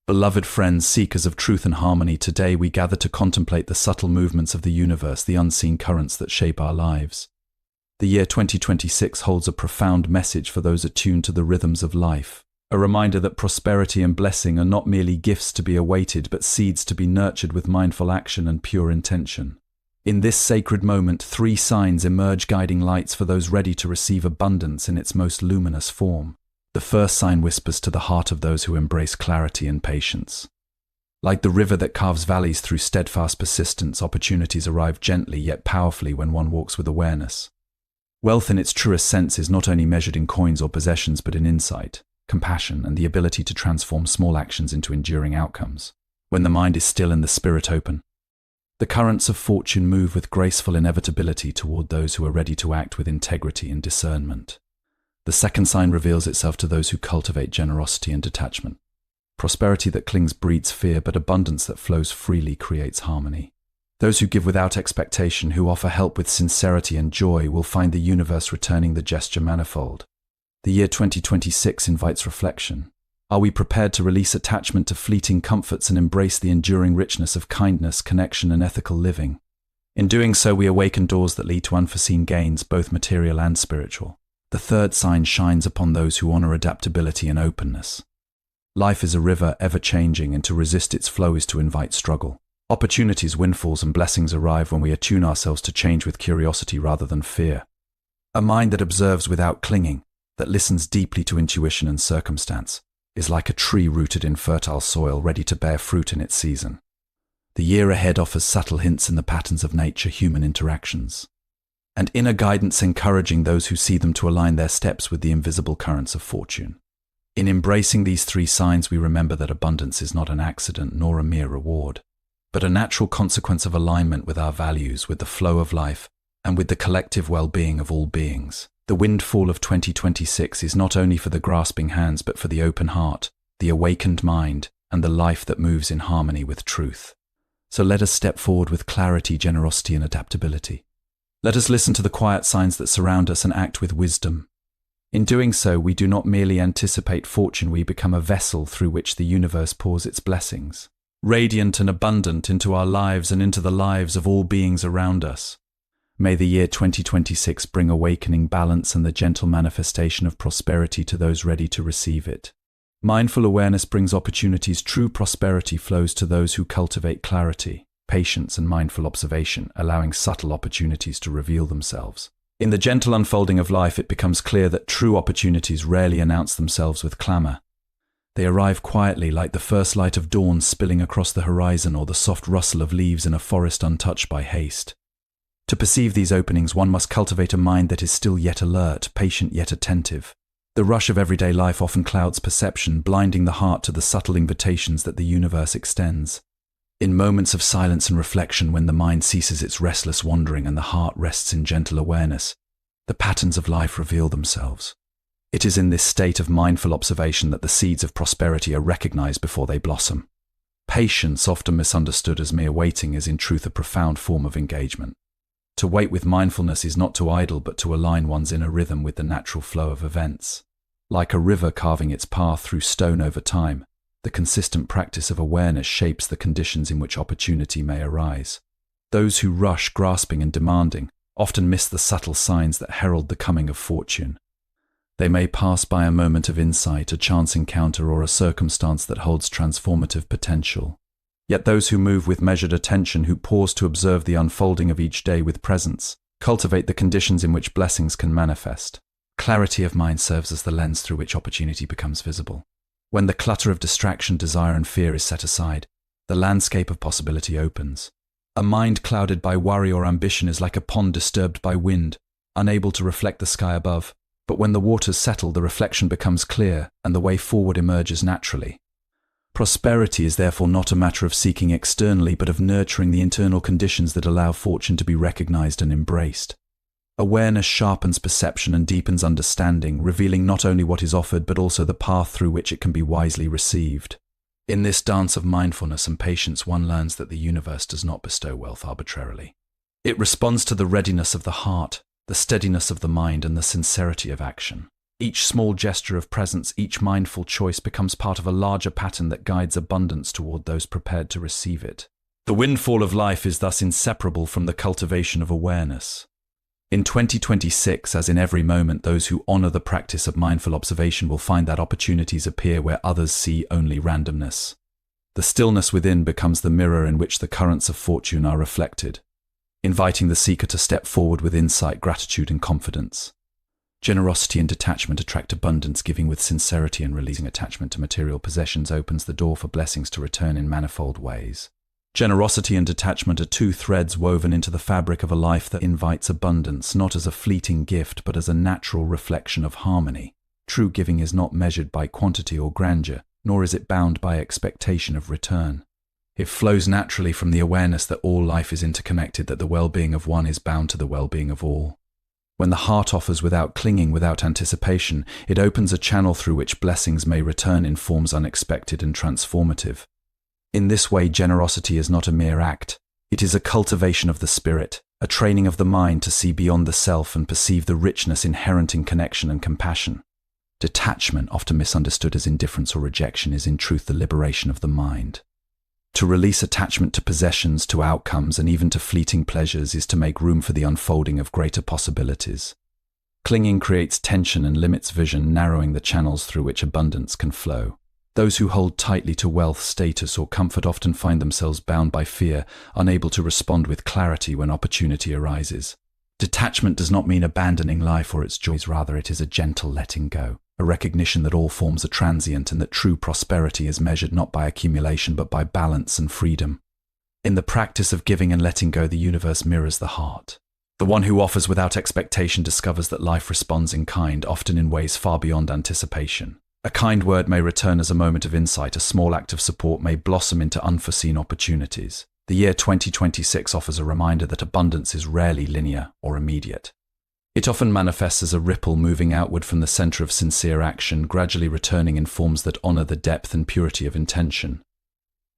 Beloved friends, seekers of truth and harmony, today we gather to contemplate the subtle movements of the universe, the unseen currents that shape our lives. The year 2026 holds a profound message for those attuned to the rhythms of life, a reminder that prosperity and blessing are not merely gifts to be awaited, but seeds to be nurtured with mindful action and pure intention. In this sacred moment, 3 signs emerge, guiding lights for those ready to receive abundance in its most luminous form. The first sign whispers to the heart of those who embrace clarity and patience. Like the river that carves valleys through steadfast persistence, opportunities arrive gently yet powerfully when one walks with awareness. Wealth in its truest sense is not only measured in coins or possessions, but in insight, compassion, and the ability to transform small actions into enduring outcomes. When the mind is still and the spirit open, the currents of fortune move with graceful inevitability toward those who are ready to act with integrity and discernment. The second sign reveals itself to those who cultivate generosity and detachment. Prosperity that clings breeds fear, but abundance that flows freely creates harmony. Those who give without expectation, who offer help with sincerity and joy, will find the universe returning the gesture manifold. The year 2026 invites reflection. Are we prepared to release attachment to fleeting comforts and embrace the enduring richness of kindness, connection, and ethical living? In doing so, we awaken doors that lead to unforeseen gains, both material and spiritual. The third sign shines upon those who honor adaptability and openness. Life is a river, ever-changing, and to resist its flow is to invite struggle. Opportunities, windfalls, and blessings arrive when we attune ourselves to change with curiosity rather than fear. A mind that observes without clinging, that listens deeply to intuition and circumstance, is like a tree rooted in fertile soil, ready to bear fruit in its season. The year ahead offers subtle hints in the patterns of nature, human interactions, and inner guidance, encouraging those who see them to align their steps with the invisible currents of fortune. In embracing these 3 signs, we remember that abundance is not an accident nor a mere reward, but a natural consequence of alignment with our values, with the flow of life, and with the collective well-being of all beings. The windfall of 2026 is not only for the grasping hands, but for the open heart, the awakened mind, and the life that moves in harmony with truth. So let us step forward with clarity, generosity, and adaptability. Let us listen to the quiet signs that surround us and act with wisdom. In doing so, we do not merely anticipate fortune, we become a vessel through which the universe pours its blessings, radiant and abundant, into our lives and into the lives of all beings around us. May the year 2026 bring awakening, balance, and the gentle manifestation of prosperity to those ready to receive it. Mindful awareness brings opportunities. True prosperity flows to those who cultivate clarity, patience, and mindful observation, allowing subtle opportunities to reveal themselves. In the gentle unfolding of life, it becomes clear that true opportunities rarely announce themselves with clamor. They arrive quietly, like the first light of dawn spilling across the horizon or the soft rustle of leaves in a forest untouched by haste. To perceive these openings, one must cultivate a mind that is still yet alert, patient yet attentive. The rush of everyday life often clouds perception, blinding the heart to the subtle invitations that the universe extends. In moments of silence and reflection, when the mind ceases its restless wandering and the heart rests in gentle awareness, the patterns of life reveal themselves. It is in this state of mindful observation that the seeds of prosperity are recognized before they blossom. Patience, often misunderstood as mere waiting, is in truth a profound form of engagement. To wait with mindfulness is not to idle, but to align one's inner rhythm with the natural flow of events. Like a river carving its path through stone over time, the consistent practice of awareness shapes the conditions in which opportunity may arise. Those who rush, grasping and demanding, often miss the subtle signs that herald the coming of fortune. They may pass by a moment of insight, a chance encounter, or a circumstance that holds transformative potential. Yet those who move with measured attention, who pause to observe the unfolding of each day with presence, cultivate the conditions in which blessings can manifest. Clarity of mind serves as the lens through which opportunity becomes visible. When the clutter of distraction, desire, and fear is set aside, the landscape of possibility opens. A mind clouded by worry or ambition is like a pond disturbed by wind, unable to reflect the sky above. But when the waters settle, the reflection becomes clear, and the way forward emerges naturally. Prosperity is therefore not a matter of seeking externally, but of nurturing the internal conditions that allow fortune to be recognized and embraced. Awareness sharpens perception and deepens understanding, revealing not only what is offered, but also the path through which it can be wisely received. In this dance of mindfulness and patience, one learns that the universe does not bestow wealth arbitrarily. It responds to the readiness of the heart, the steadiness of the mind, and the sincerity of action. Each small gesture of presence, each mindful choice becomes part of a larger pattern that guides abundance toward those prepared to receive it. The windfall of life is thus inseparable from the cultivation of awareness. In 2026, as in every moment, those who honor the practice of mindful observation will find that opportunities appear where others see only randomness. The stillness within becomes the mirror in which the currents of fortune are reflected, inviting the seeker to step forward with insight, gratitude, and confidence. Generosity and detachment attract abundance. Giving with sincerity and releasing attachment to material possessions opens the door for blessings to return in manifold ways. Generosity and detachment are two threads woven into the fabric of a life that invites abundance, not as a fleeting gift, but as a natural reflection of harmony. True giving is not measured by quantity or grandeur, nor is it bound by expectation of return. It flows naturally from the awareness that all life is interconnected, that the well-being of one is bound to the well-being of all. When the heart offers without clinging, without anticipation, it opens a channel through which blessings may return in forms unexpected and transformative. In this way, generosity is not a mere act. It is a cultivation of the spirit, a training of the mind to see beyond the self and perceive the richness inherent in connection and compassion. Detachment, often misunderstood as indifference or rejection, is in truth the liberation of the mind. To release attachment to possessions, to outcomes, and even to fleeting pleasures is to make room for the unfolding of greater possibilities. Clinging creates tension and limits vision, narrowing the channels through which abundance can flow. Those who hold tightly to wealth, status, or comfort often find themselves bound by fear, unable to respond with clarity when opportunity arises. Detachment does not mean abandoning life or its joys, rather it is a gentle letting go, a recognition that all forms are transient and that true prosperity is measured not by accumulation but by balance and freedom. In the practice of giving and letting go, the universe mirrors the heart. The one who offers without expectation discovers that life responds in kind, often in ways far beyond anticipation. A kind word may return as a moment of insight, a small act of support may blossom into unforeseen opportunities. The year 2026 offers a reminder that abundance is rarely linear or immediate. It often manifests as a ripple moving outward from the center of sincere action, gradually returning in forms that honor the depth and purity of intention.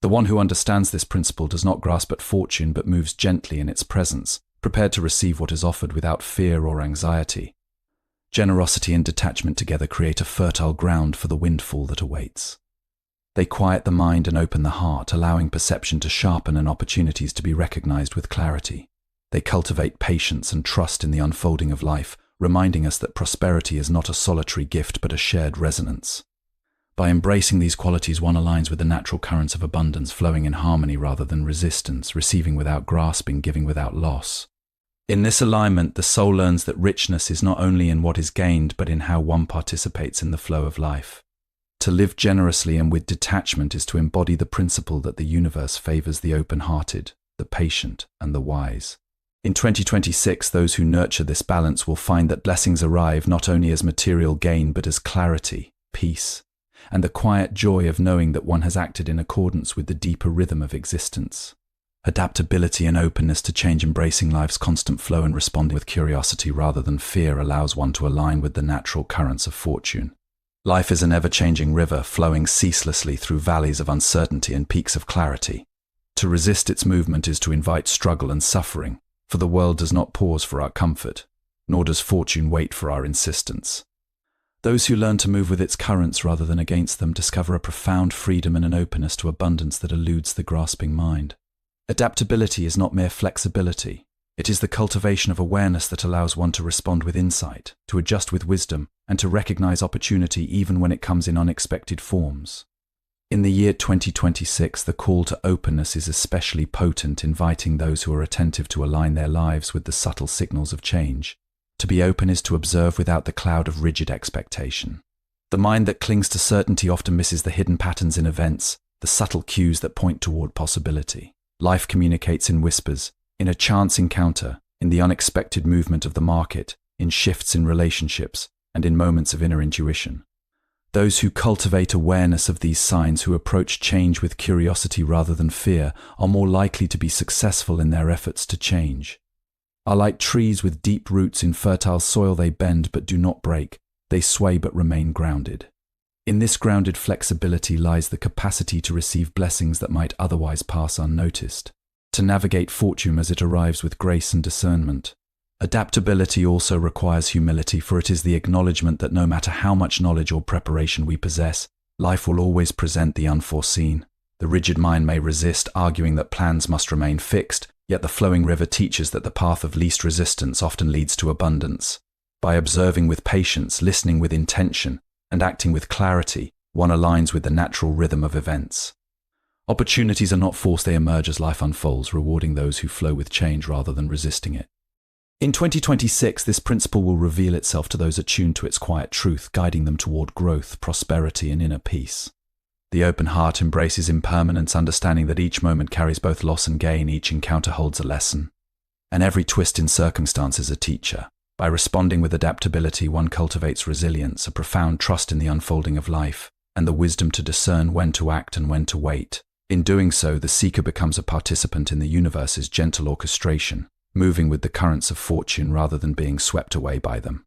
The one who understands this principle does not grasp at fortune but moves gently in its presence, prepared to receive what is offered without fear or anxiety. Generosity and detachment together create a fertile ground for the windfall that awaits. They quiet the mind and open the heart, allowing perception to sharpen and opportunities to be recognized with clarity. They cultivate patience and trust in the unfolding of life, reminding us that prosperity is not a solitary gift but a shared resonance. By embracing these qualities, one aligns with the natural currents of abundance, flowing in harmony rather than resistance, receiving without grasping, giving without loss. In this alignment, the soul learns that richness is not only in what is gained, but in how one participates in the flow of life. To live generously and with detachment is to embody the principle that the universe favors the open-hearted, the patient, and the wise. In 2026, those who nurture this balance will find that blessings arrive not only as material gain, but as clarity, peace, and the quiet joy of knowing that one has acted in accordance with the deeper rhythm of existence. Adaptability and openness to change, embracing life's constant flow and responding with curiosity rather than fear, allows one to align with the natural currents of fortune. Life is an ever-changing river, flowing ceaselessly through valleys of uncertainty and peaks of clarity. To resist its movement is to invite struggle and suffering, for the world does not pause for our comfort, nor does fortune wait for our insistence. Those who learn to move with its currents rather than against them discover a profound freedom and an openness to abundance that eludes the grasping mind. Adaptability is not mere flexibility. It is the cultivation of awareness that allows one to respond with insight, to adjust with wisdom, and to recognize opportunity even when it comes in unexpected forms. In the year 2026, the call to openness is especially potent, inviting those who are attentive to align their lives with the subtle signals of change. To be open is to observe without the cloud of rigid expectation. The mind that clings to certainty often misses the hidden patterns in events, the subtle cues that point toward possibility. Life communicates in whispers, in a chance encounter, in the unexpected movement of the market, in shifts in relationships, and in moments of inner intuition. Those who cultivate awareness of these signs, who approach change with curiosity rather than fear, are more likely to be successful in their efforts to change. Are like trees with deep roots in fertile soil. They bend but do not break, they sway but remain grounded. In this grounded flexibility lies the capacity to receive blessings that might otherwise pass unnoticed, to navigate fortune as it arrives with grace and discernment. Adaptability also requires humility, for it is the acknowledgement that no matter how much knowledge or preparation we possess, life will always present the unforeseen. The rigid mind may resist, arguing that plans must remain fixed, yet the flowing river teaches that the path of least resistance often leads to abundance. By observing with patience, listening with intention, and acting with clarity, one aligns with the natural rhythm of events. Opportunities are not forced, they emerge as life unfolds, rewarding those who flow with change rather than resisting it. In 2026, this principle will reveal itself to those attuned to its quiet truth, guiding them toward growth, prosperity, and inner peace. The open heart embraces impermanence, understanding that each moment carries both loss and gain, each encounter holds a lesson, and every twist in circumstance is a teacher. By responding with adaptability, one cultivates resilience, a profound trust in the unfolding of life, and the wisdom to discern when to act and when to wait. In doing so, the seeker becomes a participant in the universe's gentle orchestration, moving with the currents of fortune rather than being swept away by them.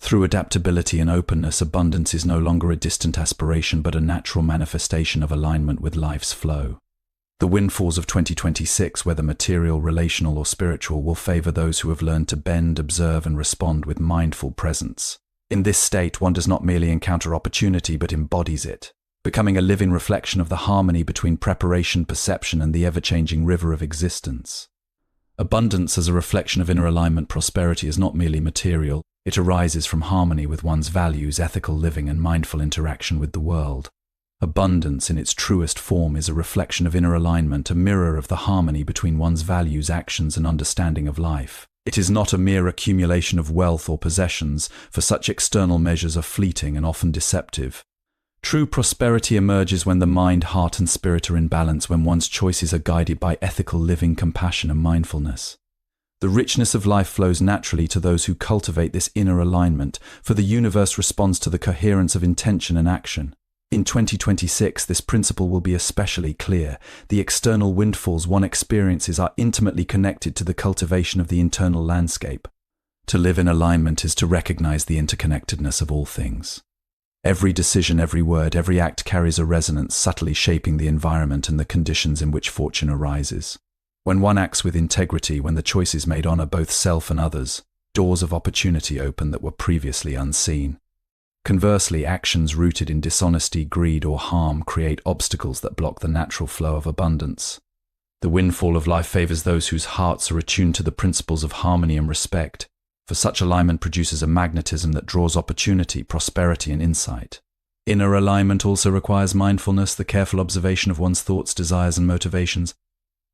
Through adaptability and openness, abundance is no longer a distant aspiration but a natural manifestation of alignment with life's flow. The windfalls of 2026, whether material, relational, or spiritual, will favor those who have learned to bend, observe, and respond with mindful presence. In this state, one does not merely encounter opportunity but embodies it, becoming a living reflection of the harmony between preparation, perception, and the ever-changing river of existence. Abundance as a reflection of inner alignment. Prosperity is not merely material, it arises from harmony with one's values, ethical living, and mindful interaction with the world. Abundance in its truest form is a reflection of inner alignment, a mirror of the harmony between one's values, actions, and understanding of life. It is not a mere accumulation of wealth or possessions, for such external measures are fleeting and often deceptive. True prosperity emerges when the mind, heart, and spirit are in balance, when one's choices are guided by ethical living, compassion, and mindfulness. The richness of life flows naturally to those who cultivate this inner alignment, for the universe responds to the coherence of intention and action. In 2026, this principle will be especially clear. The external windfalls one experiences are intimately connected to the cultivation of the internal landscape. To live in alignment is to recognize the interconnectedness of all things. Every decision, every word, every act carries a resonance, subtly shaping the environment and the conditions in which fortune arises. When one acts with integrity, when the choices made honor both self and others, doors of opportunity open that were previously unseen. Conversely, actions rooted in dishonesty, greed, or harm create obstacles that block the natural flow of abundance. The windfall of life favors those whose hearts are attuned to the principles of harmony and respect, for such alignment produces a magnetism that draws opportunity, prosperity, and insight. Inner alignment also requires mindfulness, the careful observation of one's thoughts, desires, and motivations.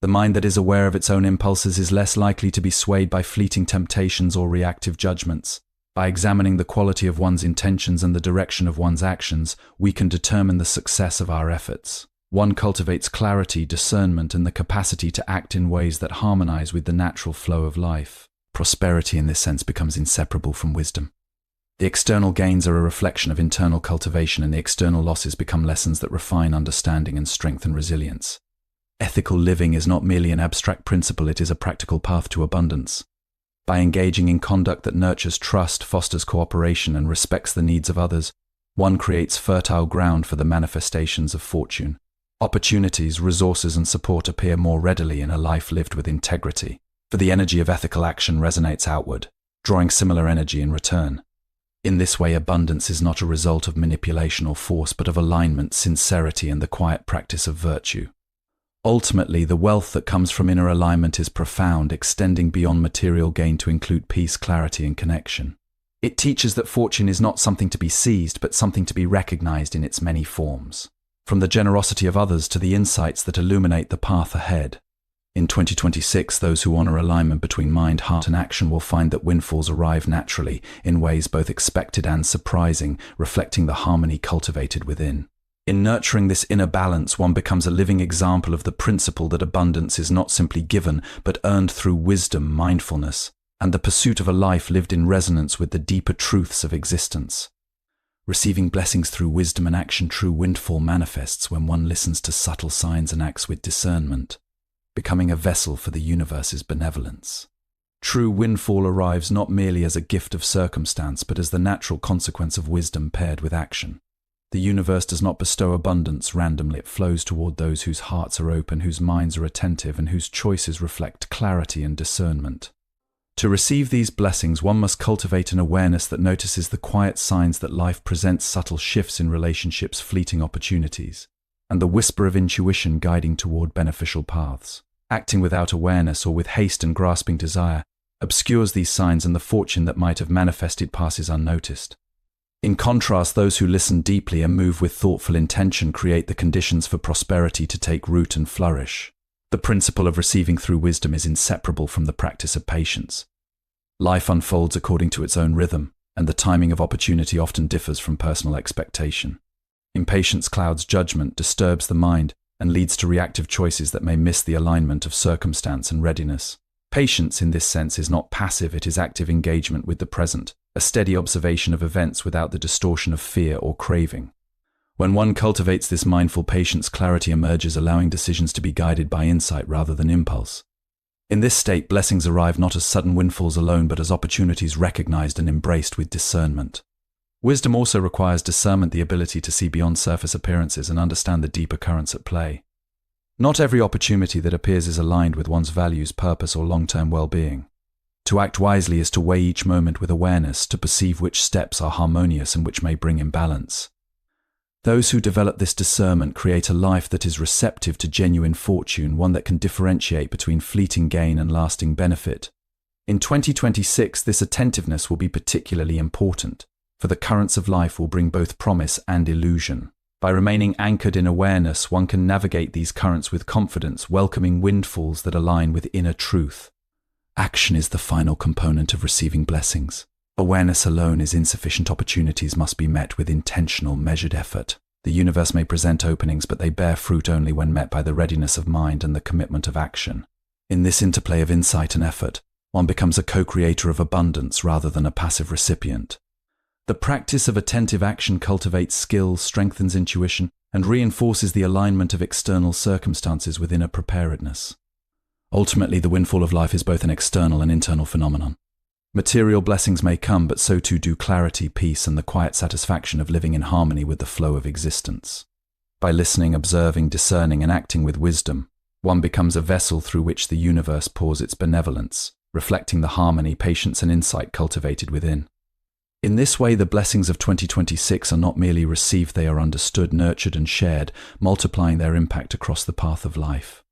The mind that is aware of its own impulses is less likely to be swayed by fleeting temptations or reactive judgments. By examining the quality of one's intentions and the direction of one's actions, we can determine the success of our efforts. One cultivates clarity, discernment, and the capacity to act in ways that harmonize with the natural flow of life. Prosperity in this sense becomes inseparable from wisdom. The external gains are a reflection of internal cultivation, and the external losses become lessons that refine understanding and strengthen resilience. Ethical living is not merely an abstract principle, it is a practical path to abundance. By engaging in conduct that nurtures trust, fosters cooperation, and respects the needs of others, one creates fertile ground for the manifestations of fortune. Opportunities, resources, and support appear more readily in a life lived with integrity, for the energy of ethical action resonates outward, drawing similar energy in return. In this way, abundance is not a result of manipulation or force, but of alignment, sincerity, and the quiet practice of virtue. Ultimately, the wealth that comes from inner alignment is profound, extending beyond material gain to include peace, clarity, and connection. It teaches that fortune is not something to be seized, but something to be recognized in its many forms, from the generosity of others to the insights that illuminate the path ahead. In 2026, those who honor alignment between mind, heart, and action will find that windfalls arrive naturally, in ways both expected and surprising, reflecting the harmony cultivated within. In nurturing this inner balance, one becomes a living example of the principle that abundance is not simply given, but earned through wisdom, mindfulness, and the pursuit of a life lived in resonance with the deeper truths of existence. Receiving blessings through wisdom and action, true windfall manifests when one listens to subtle signs and acts with discernment, becoming a vessel for the universe's benevolence. True windfall arrives not merely as a gift of circumstance, but as the natural consequence of wisdom paired with action. The universe does not bestow abundance randomly. It flows toward those whose hearts are open, whose minds are attentive, and whose choices reflect clarity and discernment. To receive these blessings, one must cultivate an awareness that notices the quiet signs that life presents, subtle shifts in relationships, fleeting opportunities, and the whisper of intuition guiding toward beneficial paths. Acting without awareness or with haste and grasping desire obscures these signs, and the fortune that might have manifested passes unnoticed. In contrast, those who listen deeply and move with thoughtful intention create the conditions for prosperity to take root and flourish. The principle of receiving through wisdom is inseparable from the practice of patience. Life unfolds according to its own rhythm, and the timing of opportunity often differs from personal expectation. Impatience clouds judgment, disturbs the mind, and leads to reactive choices that may miss the alignment of circumstance and readiness. Patience, in this sense, is not passive, it is active engagement with the present, a steady observation of events without the distortion of fear or craving. When one cultivates this mindful patience, clarity emerges, allowing decisions to be guided by insight rather than impulse. In this state, blessings arrive not as sudden windfalls alone, but as opportunities recognized and embraced with discernment. Wisdom also requires discernment, the ability to see beyond surface appearances and understand the deeper currents at play. Not every opportunity that appears is aligned with one's values, purpose, or long-term well-being. To act wisely is to weigh each moment with awareness, to perceive which steps are harmonious and which may bring imbalance. Those who develop this discernment create a life that is receptive to genuine fortune, one that can differentiate between fleeting gain and lasting benefit. In 2026, this attentiveness will be particularly important, for the currents of life will bring both promise and illusion. By remaining anchored in awareness, one can navigate these currents with confidence, welcoming windfalls that align with inner truth. Action is the final component of receiving blessings. Awareness alone is insufficient. Opportunities must be met with intentional, measured effort. The universe may present openings, but they bear fruit only when met by the readiness of mind and the commitment of action. In this interplay of insight and effort, one becomes a co-creator of abundance rather than a passive recipient. The practice of attentive action cultivates skills, strengthens intuition, and reinforces the alignment of external circumstances with inner preparedness. Ultimately, the windfall of life is both an external and internal phenomenon. Material blessings may come, but so too do clarity, peace, and the quiet satisfaction of living in harmony with the flow of existence. By listening, observing, discerning, and acting with wisdom, one becomes a vessel through which the universe pours its benevolence, reflecting the harmony, patience, and insight cultivated within. In this way, the blessings of 2026 are not merely received, they are understood, nurtured, and shared, multiplying their impact across the path of life.